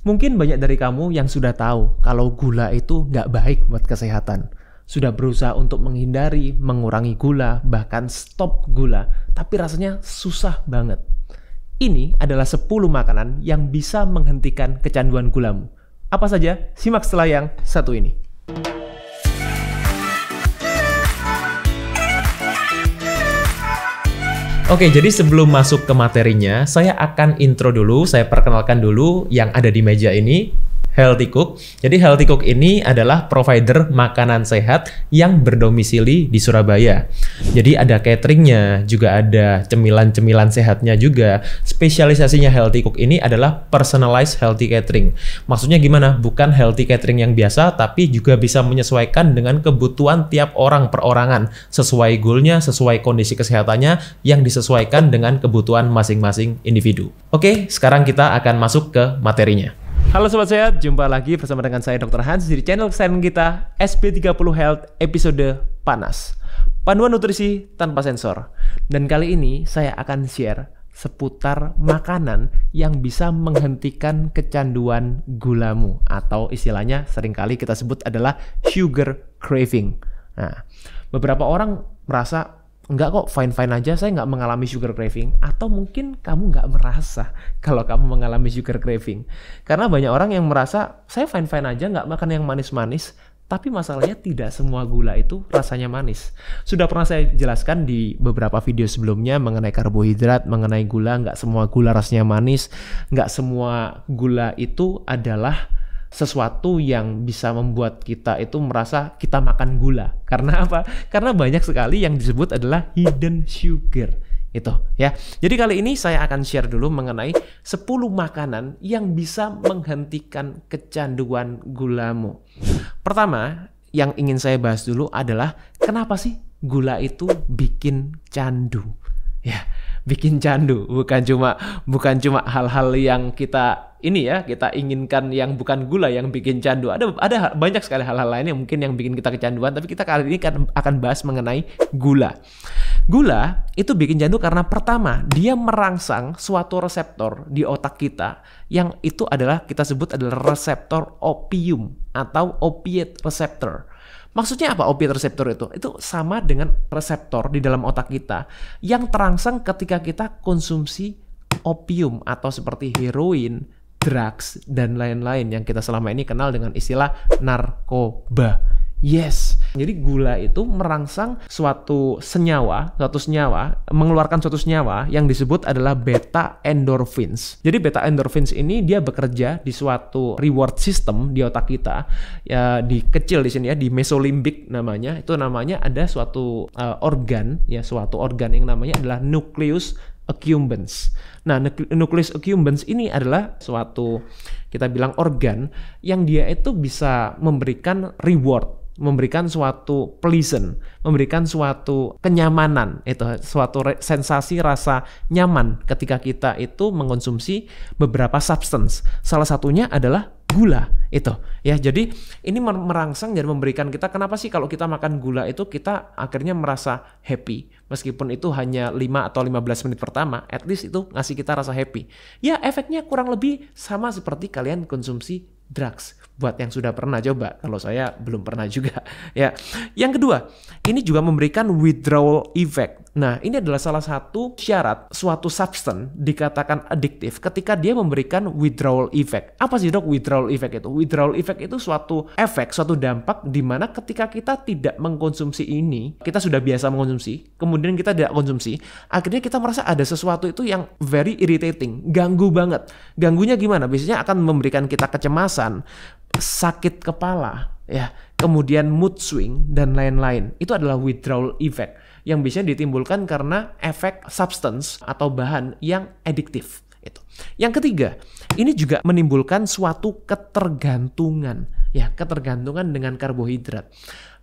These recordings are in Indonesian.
Mungkin banyak dari kamu yang sudah tahu kalau gula itu nggak baik buat kesehatan. Sudah berusaha untuk menghindari, mengurangi gula, bahkan stop gula. Tapi rasanya susah banget. Ini adalah 10 makanan yang bisa menghentikan kecanduan gulamu. Apa saja? Simak setelah yang satu ini. Oke, jadi sebelum masuk ke materinya, saya akan intro dulu, saya perkenalkan dulu yang ada di meja ini, Healthy Cook. Jadi Healthy Cook ini adalah provider makanan sehat yang berdomisili di Surabaya. Jadi ada cateringnya, juga ada cemilan-cemilan sehatnya juga. Spesialisasinya Healthy Cook ini adalah personalized healthy catering. Maksudnya gimana? Bukan healthy catering yang biasa, tapi juga bisa menyesuaikan dengan kebutuhan tiap orang perorangan. Sesuai goalnya, sesuai kondisi kesehatannya, yang disesuaikan dengan kebutuhan masing-masing individu. Oke, sekarang kita akan masuk ke materinya. Halo Sobat Sehat, jumpa lagi bersama dengan saya Dr. Hans di channel kesayangan kita SB30 Health episode Panas. Panduan nutrisi tanpa sensor. Dan kali ini saya akan share seputar makanan yang bisa menghentikan kecanduan gulamu. Atau istilahnya seringkali kita sebut adalah sugar craving. Nah, beberapa orang merasa enggak kok, fine-fine aja, saya nggak mengalami sugar craving. Atau mungkin kamu nggak merasa kalau kamu mengalami sugar craving. Karena banyak orang yang merasa, saya fine-fine aja, nggak makan yang manis-manis. Tapi masalahnya tidak semua gula itu rasanya manis. Sudah pernah saya jelaskan di beberapa video sebelumnya mengenai karbohidrat, mengenai gula. Nggak semua gula rasanya manis. Nggak semua gula itu adalah sesuatu yang bisa membuat kita itu merasa kita makan gula. Karena apa? Karena banyak sekali yang disebut adalah hidden sugar. Itu ya. Jadi kali ini saya akan share dulu mengenai 10 makanan yang bisa menghentikan kecanduan gulamu. Pertama, yang ingin saya bahas dulu adalah kenapa sih gula itu bikin candu? Ya, bikin candu bukan cuma hal-hal yang kita inginkan yang bukan gula yang bikin candu. Ada banyak sekali hal-hal lain yang mungkin yang bikin kita kecanduan, tapi kita kali ini akan bahas mengenai gula. Gula itu bikin candu karena pertama, dia merangsang suatu reseptor di otak kita yang itu adalah kita sebut adalah reseptor opium atau opiate receptor. Maksudnya apa opiate receptor itu? Itu sama dengan reseptor di dalam otak kita yang terangsang ketika kita konsumsi opium atau seperti heroin, drugs, dan lain-lain yang kita selama ini kenal dengan istilah narkoba. Yes, jadi gula itu merangsang suatu senyawa, mengeluarkan suatu senyawa yang disebut adalah beta endorphins. Jadi beta endorphins ini dia bekerja di suatu reward system di otak kita, ya di kecil di sini ya, di mesolimbik namanya. Itu namanya ada suatu organ yang namanya adalah nucleus accumbens. Nah, nucleus accumbens ini adalah suatu kita bilang organ yang dia itu bisa memberikan reward, memberikan suatu pleasant, memberikan suatu kenyamanan, itu suatu sensasi rasa nyaman ketika kita itu mengkonsumsi beberapa substance. Salah satunya adalah gula itu ya. Jadi ini merangsang dan memberikan kita, kenapa sih kalau kita makan gula itu kita akhirnya merasa happy meskipun itu hanya 5 atau 15 menit pertama, at least itu ngasih kita rasa happy. Ya efeknya kurang lebih sama seperti kalian konsumsi drugs buat yang sudah pernah coba. Kalau saya belum pernah juga ya. Yang kedua, ini juga memberikan withdrawal effect. Nah, ini adalah salah satu syarat suatu substance dikatakan adiktif ketika dia memberikan withdrawal effect. Apa sih dok withdrawal effect itu? Withdrawal effect itu suatu efek, suatu dampak di mana ketika kita tidak mengkonsumsi ini, kita sudah biasa mengkonsumsi, kemudian kita tidak konsumsi, akhirnya kita merasa ada sesuatu itu yang very irritating, ganggu banget. Ganggunya gimana? Biasanya akan memberikan kita kecemasan, sakit kepala, ya, kemudian mood swing dan lain-lain. Itu adalah withdrawal effect yang biasanya ditimbulkan karena efek substance atau bahan yang adiktif. Itu. Yang ketiga, ini juga menimbulkan suatu ketergantungan, ya, ketergantungan dengan karbohidrat.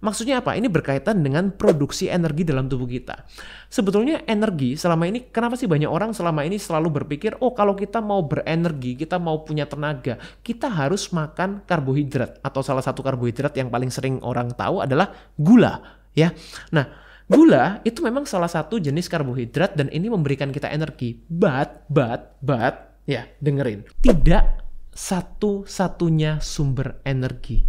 Maksudnya apa? Ini berkaitan dengan produksi energi dalam tubuh kita. Sebetulnya energi selama ini, kenapa sih banyak orang selama ini selalu berpikir, oh kalau kita mau berenergi, kita mau punya tenaga, kita harus makan karbohidrat. Atau salah satu karbohidrat yang paling sering orang tahu adalah gula, ya. Nah, gula itu memang salah satu jenis karbohidrat dan ini memberikan kita energi. But, ya dengerin. Tidak satu-satunya sumber energi.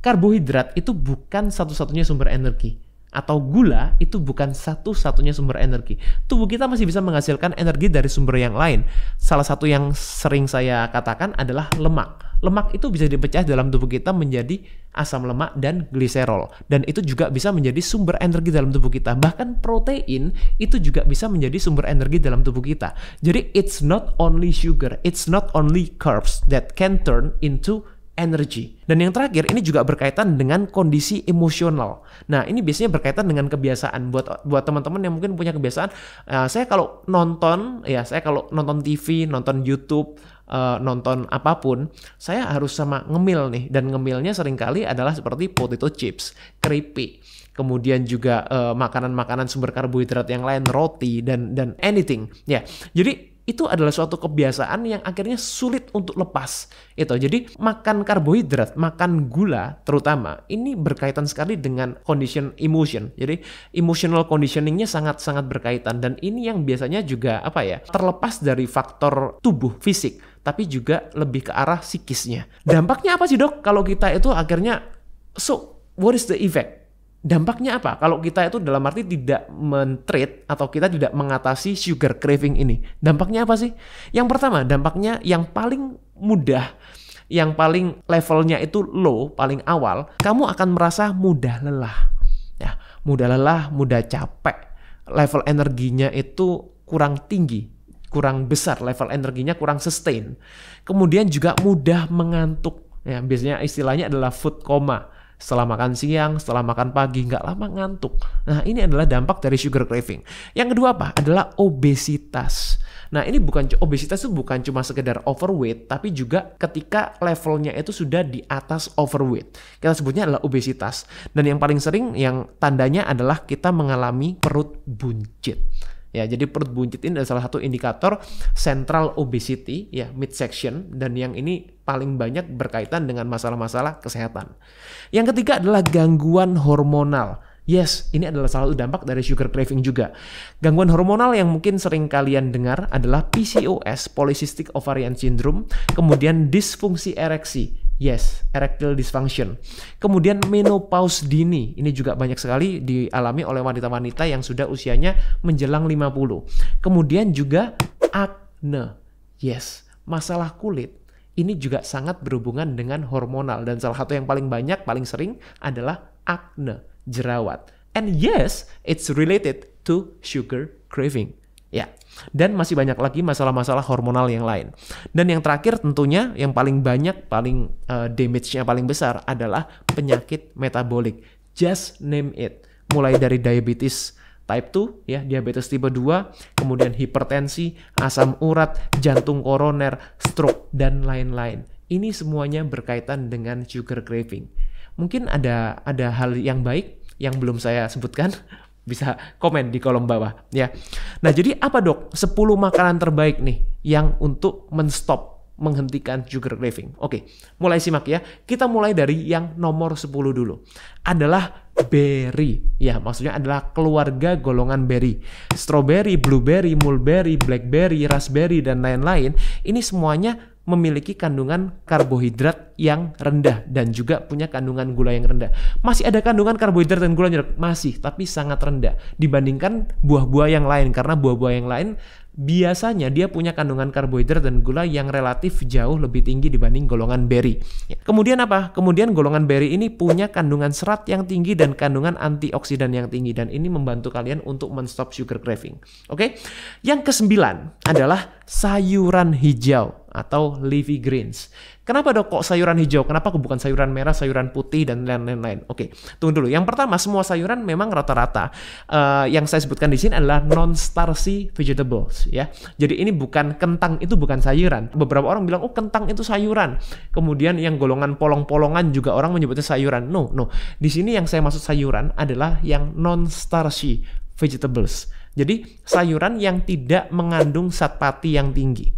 Karbohidrat itu bukan satu-satunya sumber energi. Atau gula itu bukan satu-satunya sumber energi. Tubuh kita masih bisa menghasilkan energi dari sumber yang lain. Salah satu yang sering saya katakan adalah lemak. Lemak itu bisa dipecah dalam tubuh kita menjadi asam lemak dan gliserol. Dan itu juga bisa menjadi sumber energi dalam tubuh kita. Bahkan protein itu juga bisa menjadi sumber energi dalam tubuh kita. Jadi it's not only sugar, it's not only carbs that can turn into energy. Dan yang terakhir, ini juga berkaitan dengan kondisi emosional. Nah, ini biasanya berkaitan dengan kebiasaan. Buat teman-teman yang mungkin punya kebiasaan, saya kalau nonton TV, nonton YouTube, nonton apapun, saya harus sama ngemil nih. Dan ngemilnya seringkali adalah seperti potato chips, keripik, kemudian juga makanan-makanan sumber karbohidrat yang lain, roti dan anything. Ya, jadi itu adalah suatu kebiasaan yang akhirnya sulit untuk lepas. Jadi makan karbohidrat, makan gula terutama, ini berkaitan sekali dengan condition emotion. Jadi emotional conditioningnya sangat-sangat berkaitan. Dan ini yang biasanya juga terlepas dari faktor tubuh fisik, tapi juga lebih ke arah psikisnya. Dampaknya apa sih, Dok? Kalau kita itu akhirnya, what is the effect? Dampaknya apa? Kalau kita itu dalam arti tidak men-treat atau kita tidak mengatasi sugar craving ini. Dampaknya apa sih? Yang pertama, dampaknya yang paling mudah, yang paling levelnya itu low, paling awal, kamu akan merasa mudah lelah. Ya, mudah lelah, mudah capek. Level energinya itu kurang tinggi, kurang besar, level energinya kurang sustain. Kemudian juga mudah mengantuk. Ya, biasanya istilahnya adalah food coma. Setelah makan siang, setelah makan pagi, nggak lama ngantuk. Nah, ini adalah dampak dari sugar craving. Yang kedua apa? Adalah obesitas. Nah, ini obesitas itu bukan cuma sekedar overweight, tapi juga ketika levelnya itu sudah di atas overweight. Kita sebutnya adalah obesitas. Dan yang paling sering, yang tandanya adalah kita mengalami perut buncit. Ya, jadi perut buncit ini adalah salah satu indikator central obesity, ya, midsection, dan yang ini paling banyak berkaitan dengan masalah-masalah kesehatan. Yang ketiga adalah gangguan hormonal. Yes, ini adalah salah satu dampak dari sugar craving juga. Gangguan hormonal yang mungkin sering kalian dengar adalah PCOS, Polycystic Ovarian Syndrome, kemudian disfungsi ereksi. Yes, erectile dysfunction. Kemudian menopause dini. Ini juga banyak sekali dialami oleh wanita-wanita yang sudah usianya menjelang 50. Kemudian juga akne. Yes, masalah kulit. Ini juga sangat berhubungan dengan hormonal. Dan salah satu yang paling banyak, paling sering adalah akne, jerawat. And yes, it's related to sugar craving. Ya, dan masih banyak lagi masalah-masalah hormonal yang lain. Dan yang terakhir tentunya yang paling banyak, paling damage-nya paling besar adalah penyakit metabolik. Just name it. Mulai dari diabetes type 2, ya, diabetes tipe 2, kemudian hipertensi, asam urat, jantung koroner, stroke, dan lain-lain. Ini semuanya berkaitan dengan sugar craving. Mungkin ada hal yang baik yang belum saya sebutkan. Bisa komen di kolom bawah, ya. Nah, jadi apa, Dok? 10 makanan terbaik nih yang untuk menghentikan sugar craving. Oke, mulai simak ya. Kita mulai dari yang nomor 10 dulu. Adalah berry. Ya, maksudnya adalah keluarga golongan berry. Strawberry, blueberry, mulberry, blackberry, raspberry, dan lain-lain. Ini semuanya memiliki kandungan karbohidrat yang rendah dan juga punya kandungan gula yang rendah. Masih ada kandungan karbohidrat dan gula yang rendah? Masih, tapi sangat rendah dibandingkan buah-buah yang lain, karena buah-buah yang lain biasanya dia punya kandungan karbohidrat dan gula yang relatif jauh lebih tinggi dibanding golongan berry. Kemudian apa? Kemudian golongan berry ini punya kandungan serat yang tinggi dan kandungan antioksidan yang tinggi, dan ini membantu kalian untuk men-stop sugar craving. Oke? Yang ke-9 adalah sayuran hijau atau leafy greens. Kenapa, Dok, kok sayuran hijau? Kenapa bukan sayuran merah, sayuran putih, dan lain-lain? Oke, tunggu dulu. Yang pertama, semua sayuran memang rata-rata yang saya sebutkan di sini adalah non-starchy vegetables, ya. Jadi ini bukan kentang, itu bukan sayuran. Beberapa orang bilang, oh, kentang itu sayuran. Kemudian yang golongan polong-polongan juga orang menyebutnya sayuran. No. Di sini yang saya maksud sayuran adalah yang non-starchy vegetables. Jadi sayuran yang tidak mengandung zat pati yang tinggi.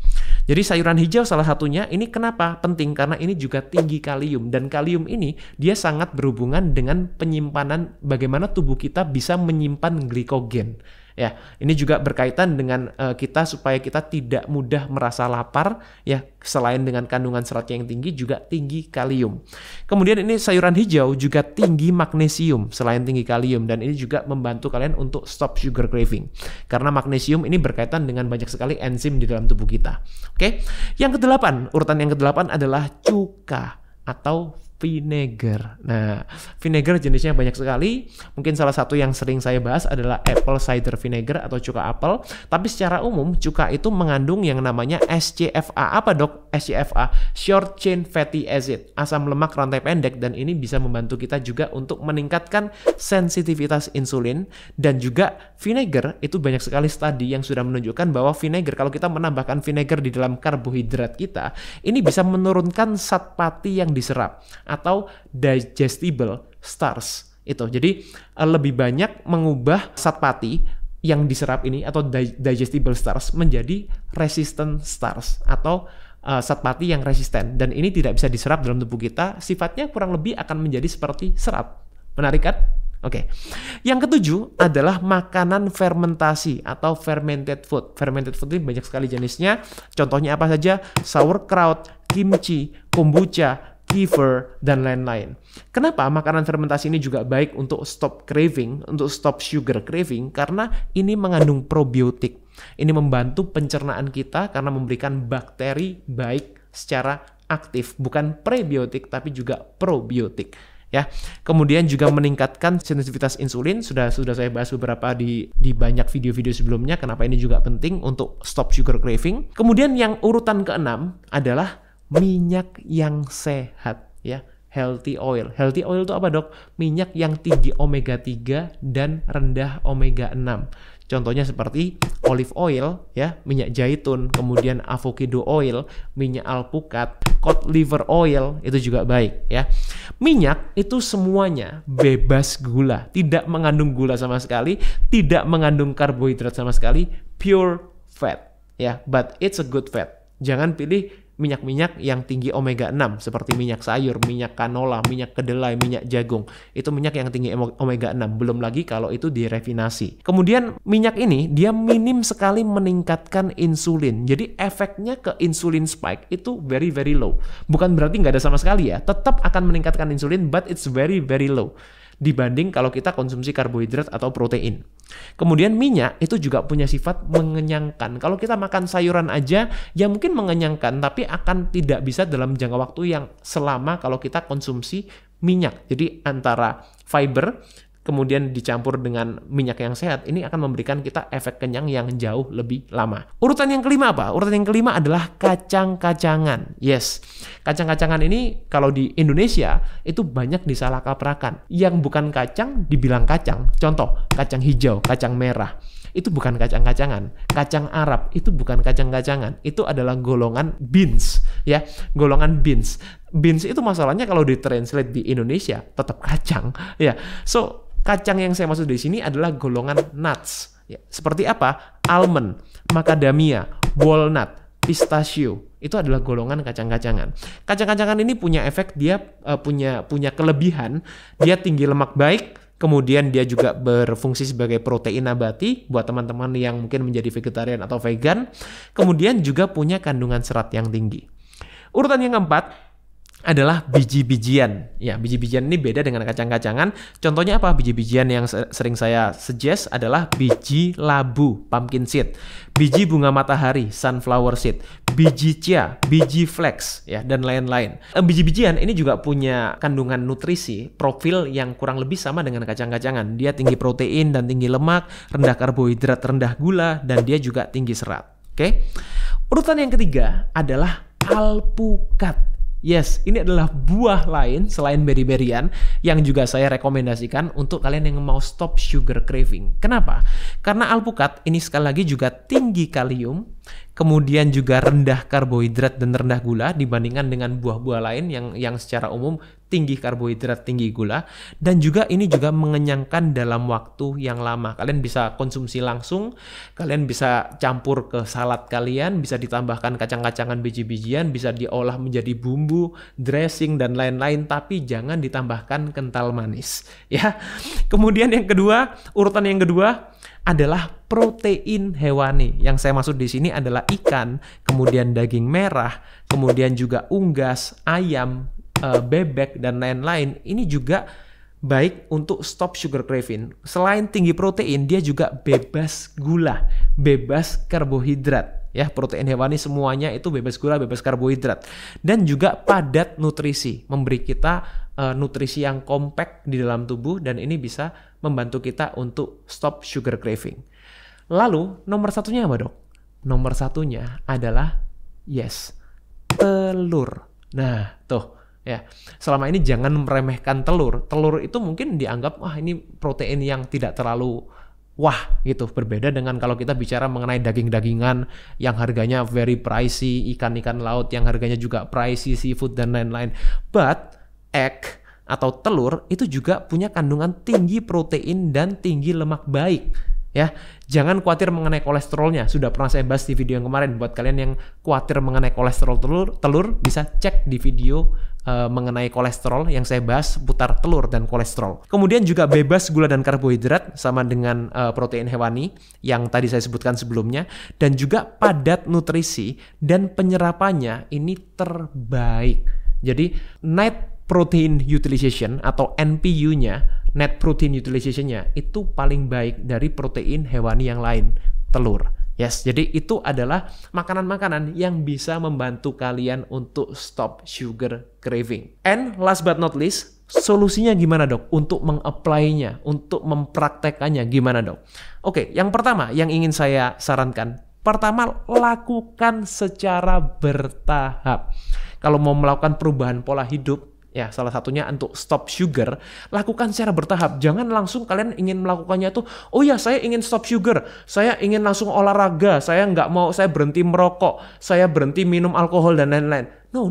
Jadi sayuran hijau salah satunya. Ini kenapa penting? Karena ini juga tinggi kalium, dan kalium ini dia sangat berhubungan dengan penyimpanan, bagaimana tubuh kita bisa menyimpan glikogen. Ya, ini juga berkaitan dengan kita supaya kita tidak mudah merasa lapar ya. Selain dengan kandungan serat yang tinggi juga tinggi kalium. Kemudian ini sayuran hijau juga tinggi magnesium selain tinggi kalium, dan ini juga membantu kalian untuk stop sugar craving. Karena magnesium ini berkaitan dengan banyak sekali enzim di dalam tubuh kita. Oke. Yang kedelapan, urutan yang kedelapan adalah cuka atau vinegar. Nah, vinegar jenisnya banyak sekali. Mungkin salah satu yang sering saya bahas adalah apple cider vinegar atau cuka apel. Tapi secara umum, cuka itu mengandung yang namanya SCFA. Apa dok? SCFA, short chain fatty acid, asam lemak rantai pendek, dan ini bisa membantu kita juga untuk meningkatkan sensitivitas insulin. Dan juga vinegar, itu banyak sekali studi yang sudah menunjukkan bahwa vinegar, kalau kita menambahkan vinegar di dalam karbohidrat kita, ini bisa menurunkan zat pati yang diserap atau digestible starch itu. Jadi lebih banyak mengubah zat pati yang diserap ini atau digestible starch menjadi resistant starch atau zat pati yang resisten, dan ini tidak bisa diserap dalam tubuh kita, sifatnya kurang lebih akan menjadi seperti serat. Menarik kan? Oke. Yang ketujuh adalah makanan fermentasi atau fermented food. Fermented food ini banyak sekali jenisnya. Contohnya apa saja? Sauerkraut, kimchi, kombucha, kefir, dan lain-lain. Kenapa makanan fermentasi ini juga baik untuk stop craving, untuk stop sugar craving? Karena ini mengandung probiotik. Ini membantu pencernaan kita karena memberikan bakteri baik secara aktif. Bukan prebiotik, tapi juga probiotik. Ya, kemudian juga meningkatkan sensitivitas insulin. Sudah saya bahas beberapa di banyak video-video sebelumnya. Kenapa ini juga penting untuk stop sugar craving? Kemudian yang urutan keenam adalah minyak yang sehat, ya, healthy oil. Healthy oil itu apa dok? Minyak yang tinggi omega 3 dan rendah omega 6. Contohnya seperti olive oil, ya, minyak zaitun, kemudian avocado oil, minyak alpukat, cod liver oil, itu juga baik, ya. Minyak itu semuanya bebas gula, tidak mengandung gula sama sekali, tidak mengandung karbohidrat sama sekali, pure fat, ya, but it's a good fat. Jangan pilih minyak-minyak yang tinggi omega 6 seperti minyak sayur, minyak canola, minyak kedelai, minyak jagung. Itu minyak yang tinggi omega 6. Belum lagi kalau itu direfinasi. Kemudian minyak ini dia minim sekali meningkatkan insulin. Jadi efeknya ke insulin spike itu very very low. Bukan berarti nggak ada sama sekali ya. Tetap akan meningkatkan insulin, but it's very very low dibanding kalau kita konsumsi karbohidrat atau protein. Kemudian minyak itu juga punya sifat mengenyangkan. Kalau kita makan sayuran aja ya mungkin mengenyangkan, tapi akan tidak bisa dalam jangka waktu yang selama kalau kita konsumsi minyak. Jadi antara fiber kemudian dicampur dengan minyak yang sehat, ini akan memberikan kita efek kenyang yang jauh lebih lama. Urutan yang kelima apa? Urutan yang kelima adalah kacang-kacangan. Yes, kacang-kacangan ini kalau di Indonesia itu banyak disalah kaprakan. Yang bukan kacang dibilang kacang. Contoh, kacang hijau, kacang merah. Itu bukan kacang-kacangan. Kacang Arab itu bukan kacang-kacangan. Itu adalah golongan beans, ya, golongan beans. Beans itu masalahnya kalau ditranslate di Indonesia tetap kacang, ya. So kacang yang saya maksud di sini adalah golongan nuts. Ya, seperti apa? Almond, macadamia, walnut, pistachio. Itu adalah golongan kacang-kacangan. Kacang-kacangan ini punya efek, dia punya kelebihan, dia tinggi lemak baik, kemudian dia juga berfungsi sebagai protein nabati buat teman-teman yang mungkin menjadi vegetarian atau vegan. Kemudian juga punya kandungan serat yang tinggi. Urutan yang keempat adalah biji-bijian. Ya, biji-bijian ini beda dengan kacang-kacangan. Contohnya apa? Biji-bijian yang sering saya suggest adalah biji labu, pumpkin seed, biji bunga matahari, sunflower seed, biji chia, biji flax, ya, dan lain-lain. Biji-bijian ini juga punya kandungan nutrisi, profil yang kurang lebih sama dengan kacang-kacangan. Dia tinggi protein dan tinggi lemak, rendah karbohidrat, rendah gula, dan dia juga tinggi serat. Oke? Urutan yang ketiga adalah alpukat. Yes, ini adalah buah lain selain berry-berryan yang juga saya rekomendasikan untuk kalian yang mau stop sugar craving. Kenapa? Karena alpukat ini sekali lagi juga tinggi kalium, kemudian juga rendah karbohidrat dan rendah gula dibandingkan dengan buah-buah lain yang secara umum tinggi karbohidrat, tinggi gula, dan juga ini juga mengenyangkan dalam waktu yang lama. Kalian bisa konsumsi langsung, kalian bisa campur ke salad kalian, bisa ditambahkan kacang-kacangan, biji-bijian, bisa diolah menjadi bumbu, dressing, dan lain-lain, tapi jangan ditambahkan kental manis. Ya. Kemudian yang kedua, urutan yang kedua adalah protein hewani. Yang saya maksud di sini adalah ikan, kemudian daging merah, kemudian juga unggas, ayam, bebek, dan lain-lain. Ini juga baik untuk stop sugar craving. Selain tinggi protein, dia juga bebas gula, bebas karbohidrat. Ya, protein hewani semuanya itu bebas gula, bebas karbohidrat. Dan juga padat nutrisi, memberi kita nutrisi yang kompak di dalam tubuh, dan ini bisa membantu kita untuk stop sugar craving. Lalu, nomor satunya apa, Dok? Nomor satunya adalah, telur. Nah, tuh. Ya, selama ini jangan meremehkan telur. Telur itu mungkin dianggap, wah ini protein yang tidak terlalu wah gitu. Berbeda dengan kalau kita bicara mengenai daging-dagingan yang harganya very pricey, ikan-ikan laut yang harganya juga pricey, seafood dan lain-lain. But egg atau telur itu juga punya kandungan tinggi protein dan tinggi lemak baik. Ya, jangan khawatir mengenai kolesterolnya. Sudah pernah saya bahas di video yang kemarin. Buat kalian yang khawatir mengenai kolesterol telur bisa cek di video mengenai kolesterol yang saya bahas seputar telur dan kolesterol. Kemudian juga bebas gula dan karbohidrat sama dengan protein hewani yang tadi saya sebutkan sebelumnya, dan juga padat nutrisi dan penyerapannya ini terbaik. Jadi net protein utilization atau NPU-nya, net protein utilization-nya itu paling baik dari protein hewani yang lain, telur. Yes, jadi itu adalah makanan-makanan yang bisa membantu kalian untuk stop sugar craving. And last but not least, solusinya gimana, Dok? Untuk meng-apply-nya, untuk mempraktekannya gimana, Dok? Oke, yang pertama yang ingin saya sarankan, pertama, lakukan secara bertahap. Kalau mau melakukan perubahan pola hidup, ya, salah satunya untuk stop sugar, lakukan secara bertahap. Jangan langsung kalian ingin melakukannya tuh, oh ya saya ingin stop sugar, saya ingin langsung olahraga, saya nggak mau, saya berhenti merokok, saya berhenti minum alkohol dan lain-lain. No.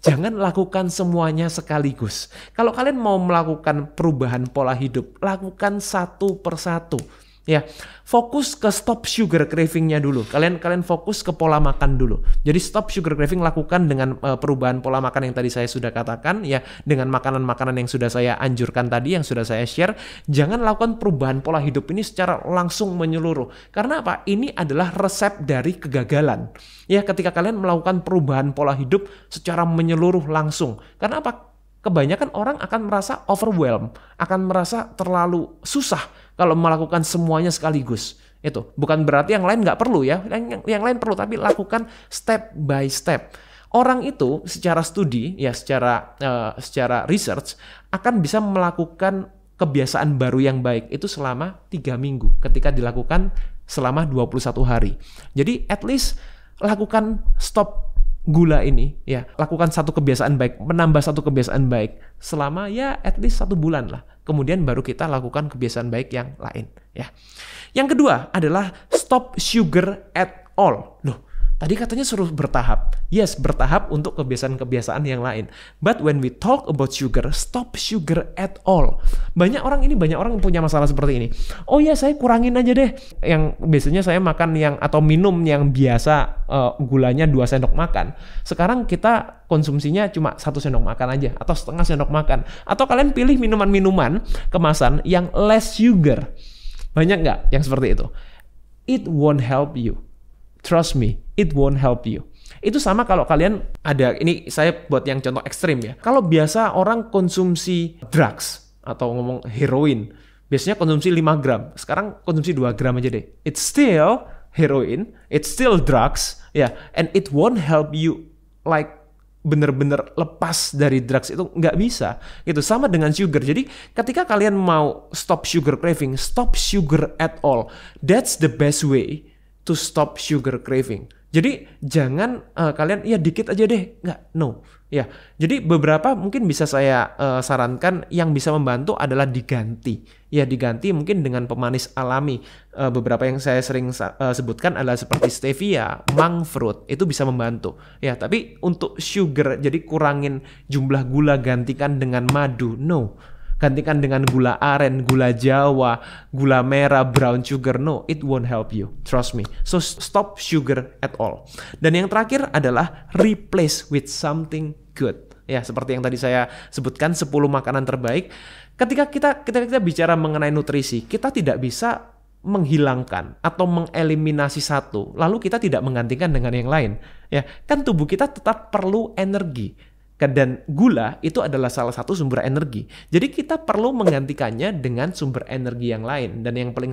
Jangan lakukan semuanya sekaligus. Kalau kalian mau melakukan perubahan pola hidup, lakukan satu persatu. Ya, fokus ke stop sugar craving-nya dulu. Kalian fokus ke pola makan dulu. Jadi stop sugar craving lakukan dengan perubahan pola makan yang tadi saya sudah katakan, ya, dengan makanan-makanan yang sudah saya anjurkan tadi, yang sudah saya share. Jangan lakukan perubahan pola hidup ini secara langsung menyeluruh. Karena apa? Ini adalah resep dari kegagalan. Ya, ketika kalian melakukan perubahan pola hidup secara menyeluruh langsung. Karena apa? Kebanyakan orang akan merasa overwhelmed, akan merasa terlalu susah kalau melakukan semuanya sekaligus. Itu bukan berarti yang lain nggak perlu ya, yang lain perlu, tapi lakukan step by step. Orang itu secara studi, ya secara research akan bisa melakukan kebiasaan baru yang baik itu selama 3 minggu ketika dilakukan selama 21 hari. Jadi at least lakukan stop gula ini, ya, lakukan satu kebiasaan baik, menambah satu kebiasaan baik selama ya at least 1 bulan lah. Kemudian baru kita lakukan kebiasaan baik yang lain, ya. Yang kedua adalah stop sugar at all. Loh, tadi katanya suruh bertahap. Yes, bertahap untuk kebiasaan-kebiasaan yang lain. But when we talk about sugar, stop sugar at all. Banyak orang punya masalah seperti ini. Oh ya, saya kurangin aja deh. Yang biasanya saya makan atau minum yang biasa gulanya 2 sendok makan. Sekarang kita konsumsinya cuma 1 sendok makan aja atau setengah sendok makan. Atau kalian pilih minuman-minuman kemasan yang less sugar. Banyak nggak yang seperti itu? It won't help you. Trust me, it won't help you. Itu sama kalau kalian ini saya buat yang contoh ekstrim ya. Kalau biasa orang konsumsi drugs atau ngomong heroin, biasanya konsumsi 5 gram. Sekarang konsumsi 2 gram aja deh. It's still heroin, it's still drugs, ya. And it won't help you like bener-bener lepas dari drugs, itu nggak bisa. Itu sama dengan sugar. Jadi ketika kalian mau stop sugar craving, stop sugar at all. That's the best way to stop sugar craving. Jadi jangan kalian ya dikit aja deh, nggak, no. Ya, jadi beberapa mungkin bisa saya sarankan yang bisa membantu adalah diganti. Ya, diganti mungkin dengan pemanis alami. Beberapa yang saya sering sebutkan adalah seperti stevia, monk fruit, itu bisa membantu. Ya, tapi untuk sugar, jadi kurangin jumlah gula, gantikan dengan madu, no. Gantikan dengan gula aren, gula jawa, gula merah, brown sugar. No, it won't help you. Trust me. So stop sugar at all. Dan yang terakhir adalah replace with something good. Ya, seperti yang tadi saya sebutkan 10 makanan terbaik. Ketika kita bicara mengenai nutrisi, kita tidak bisa menghilangkan atau mengeliminasi satu, lalu kita tidak menggantikan dengan yang lain, ya kan tubuh kita tetap perlu energi. Dan gula itu adalah salah satu sumber energi. Jadi kita perlu menggantikannya dengan sumber energi yang lain. Dan yang paling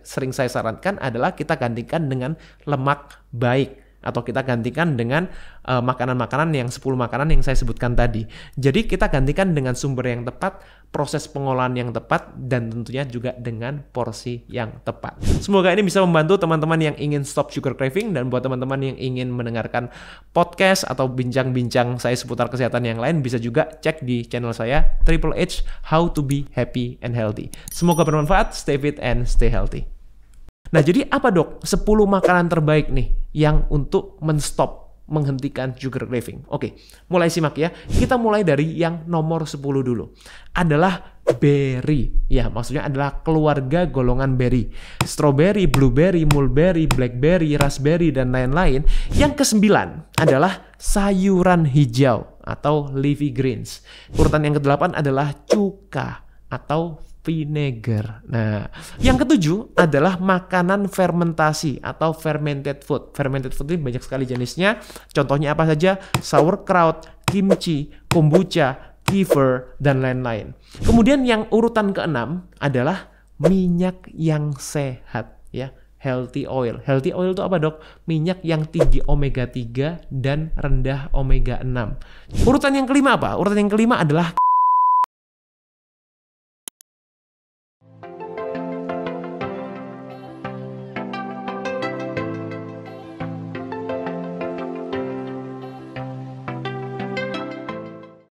sering saya sarankan adalah kita gantikan dengan lemak baik. Atau kita gantikan dengan makanan-makanan yang 10 makanan yang saya sebutkan tadi. Jadi kita gantikan dengan sumber yang tepat, proses pengolahan yang tepat, dan tentunya juga dengan porsi yang tepat. Semoga ini bisa membantu teman-teman yang ingin stop sugar craving, dan buat teman-teman yang ingin mendengarkan podcast atau bincang-bincang saya seputar kesehatan yang lain, bisa juga cek di channel saya, Triple H, How to be Happy and Healthy. Semoga bermanfaat, stay fit and stay healthy. Nah, jadi apa dok 10 makanan terbaik nih yang untuk menghentikan sugar craving? Oke, mulai simak ya. Kita mulai dari yang nomor 10 dulu. Adalah berry. Ya, maksudnya adalah keluarga golongan berry. Strawberry, blueberry, mulberry, blackberry, raspberry, dan lain-lain. Yang ke-9 adalah sayuran hijau atau leafy greens. Urutan yang ke-8 adalah cuka atau vinegar. Nah, yang ke-7 adalah makanan fermentasi atau fermented food. Fermented food ini banyak sekali jenisnya. Contohnya apa saja? Sauerkraut, kimchi, kombucha, kefir, dan lain-lain. Kemudian yang urutan ke-6 adalah minyak yang sehat, ya. Healthy oil. Healthy oil itu apa dok? Minyak yang tinggi omega 3 dan rendah omega 6. Urutan yang kelima apa? Urutan yang kelima adalah